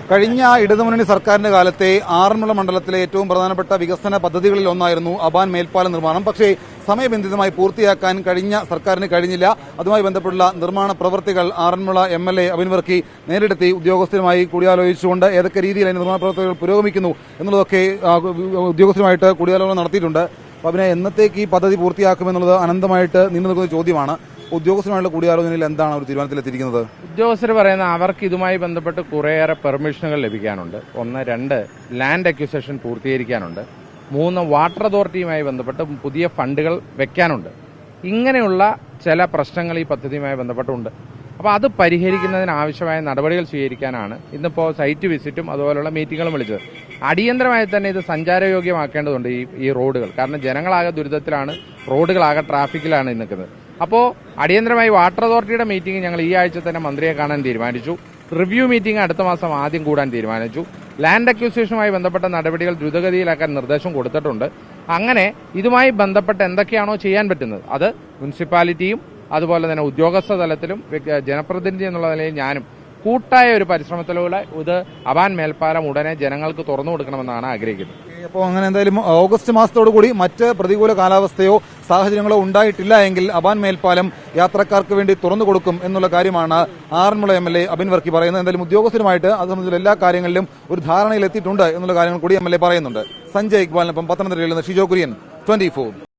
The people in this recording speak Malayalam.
കഴിഞ്ഞ ഇടതുമുന്നണി സർക്കാരിന്റെ കാലത്തെ ആറന്മുള മണ്ഡലത്തിലെ ഏറ്റവും പ്രധാനപ്പെട്ട വികസന പദ്ധതികളിൽ ഒന്നായിരുന്നു അബാൻ മേൽപ്പാല നിർമ്മാണം. പക്ഷേ സമയബന്ധിതമായി പൂർത്തിയാക്കാൻ കഴിഞ്ഞ സർക്കാരിന് കഴിഞ്ഞില്ല. അതുമായി ബന്ധപ്പെട്ടുള്ള നിർമ്മാണ പ്രവൃത്തികൾ ആറന്മുള MLA അബിൻ വർക്കി നേരിട്ടെത്തി ഉദ്യോഗസ്ഥരുമായി കൂടിയാലോചിച്ചുകൊണ്ട് ഏതൊക്കെ രീതിയിൽ നിർമ്മാണ പ്രവർത്തികൾ പുരോഗമിക്കുന്നു എന്നുള്ളതൊക്കെ ഉദ്യോഗസ്ഥരുമായിട്ട് കൂടിയാലോചന നടത്തിയിട്ടുണ്ട്. അബിനെ, എന്നത്തേക്ക് ഈ പദ്ധതി പൂർത്തിയാക്കുമെന്നുള്ളത് അനന്തമായിട്ട് നീണ്ടു നിൽക്കുന്ന ചോദ്യമാണ്. ഉദ്യോഗസ്ഥരുമായുള്ള കൂടിയാലോചനയിൽ എന്താണ് അവർ തീരുമാനത്തിലെത്തിയിരിക്കുന്നത്? ഉദ്യോഗസ്ഥർ പറയുന്ന അവർക്ക് ഇതുമായി ബന്ധപ്പെട്ട് കുറേയേറെ പെർമിഷനുകൾ ലഭിക്കാനുണ്ട്. 1, 2 ലാൻഡ് അക്വിസിഷൻ പൂർത്തീകരിക്കാനുണ്ട്. 3 വാട്ടർ അതോറിറ്റിയുമായി ബന്ധപ്പെട്ട് പുതിയ ഫണ്ടുകൾ വെക്കാനുണ്ട്. ഇങ്ങനെയുള്ള ചില പ്രശ്നങ്ങൾ ഈ പദ്ധതിയുമായി ബന്ധപ്പെട്ടുണ്ട്. അപ്പോൾ അത് പരിഹരിക്കുന്നതിനാവശ്യമായ നടപടികൾ സ്വീകരിക്കാനാണ് ഇന്നിപ്പോൾ സൈറ്റ് വിസിറ്റും അതുപോലുള്ള മീറ്റിങ്ങുകളും വിളിച്ചത്. അടിയന്തരമായി തന്നെ ഇത് സഞ്ചാരയോഗ്യമാക്കേണ്ടതുണ്ട് ഈ റോഡുകൾ. കാരണം ജനങ്ങളാകെ ദുരിതത്തിലാണ്, റോഡുകളാകെ ട്രാഫിക്കിലാണ് നിൽക്കുന്നത്. അപ്പോൾ അടിയന്തരമായി വാട്ടർ അതോറിറ്റിയുടെ മീറ്റിംഗ് ഞങ്ങൾ ഈ ആഴ്ച തന്നെ മന്ത്രിയെ കാണാൻ തീരുമാനിച്ചു. റിവ്യൂ മീറ്റിംഗ് അടുത്ത മാസം ആദ്യം കൂടാൻ തീരുമാനിച്ചു. ലാൻഡ് അക്വിസിഷനുമായി ബന്ധപ്പെട്ട നടപടികൾ ദ്രുതഗതിയിലാക്കാൻ നിർദ്ദേശം കൊടുത്തിട്ടുണ്ട്. അങ്ങനെ ഇതുമായി ബന്ധപ്പെട്ട് എന്തൊക്കെയാണോ ചെയ്യാൻ പറ്റുന്നത് അത് മുനിസിപ്പാലിറ്റിയും അതുപോലെ തന്നെ ഉദ്യോഗസ്ഥ തലത്തിലും ജനപ്രതിനിധി എന്നുള്ള നിലയിൽ ഞാനും കൂട്ടായ ഒരു പരിശ്രമത്തിലൂടെ ഇത് അബാൻ മേൽപ്പാലം ഉടനെ ജനങ്ങൾക്ക് തുറന്നു കൊടുക്കണമെന്നാണ് ആഗ്രഹിക്കുന്നത്. അപ്പോൾ അങ്ങനെ എന്തായാലും ഓഗസ്റ്റ് മാസത്തോടുകൂടി മറ്റ് പ്രതികൂല കാലാവസ്ഥയോ സാഹചര്യങ്ങളോ ഉണ്ടായിട്ടില്ല എങ്കിൽ അബാൻ മേൽപ്പാലം യാത്രക്കാർക്ക് വേണ്ടി തുറന്നു കൊടുക്കും എന്നുള്ള കാര്യമാണ് ആറന്മുള MLA അബിൻ വർക്കി പറയുന്നത്. എന്തായാലും ഉദ്യോഗസ്ഥരുമായിട്ട് അത് സംബന്ധിച്ച എല്ലാ കാര്യങ്ങളിലും ഒരു ധാരണയിൽ എത്തിയിട്ടുണ്ട് എന്നുള്ള കാര്യങ്ങൾ കൂടി MLA പറയുന്നുണ്ട്. സഞ്ജയ് ഇക്ബാലിനൊപ്പം പത്തനംതിട്ടയിൽ നിന്ന് ഷിജോ കുര്യൻ, 24.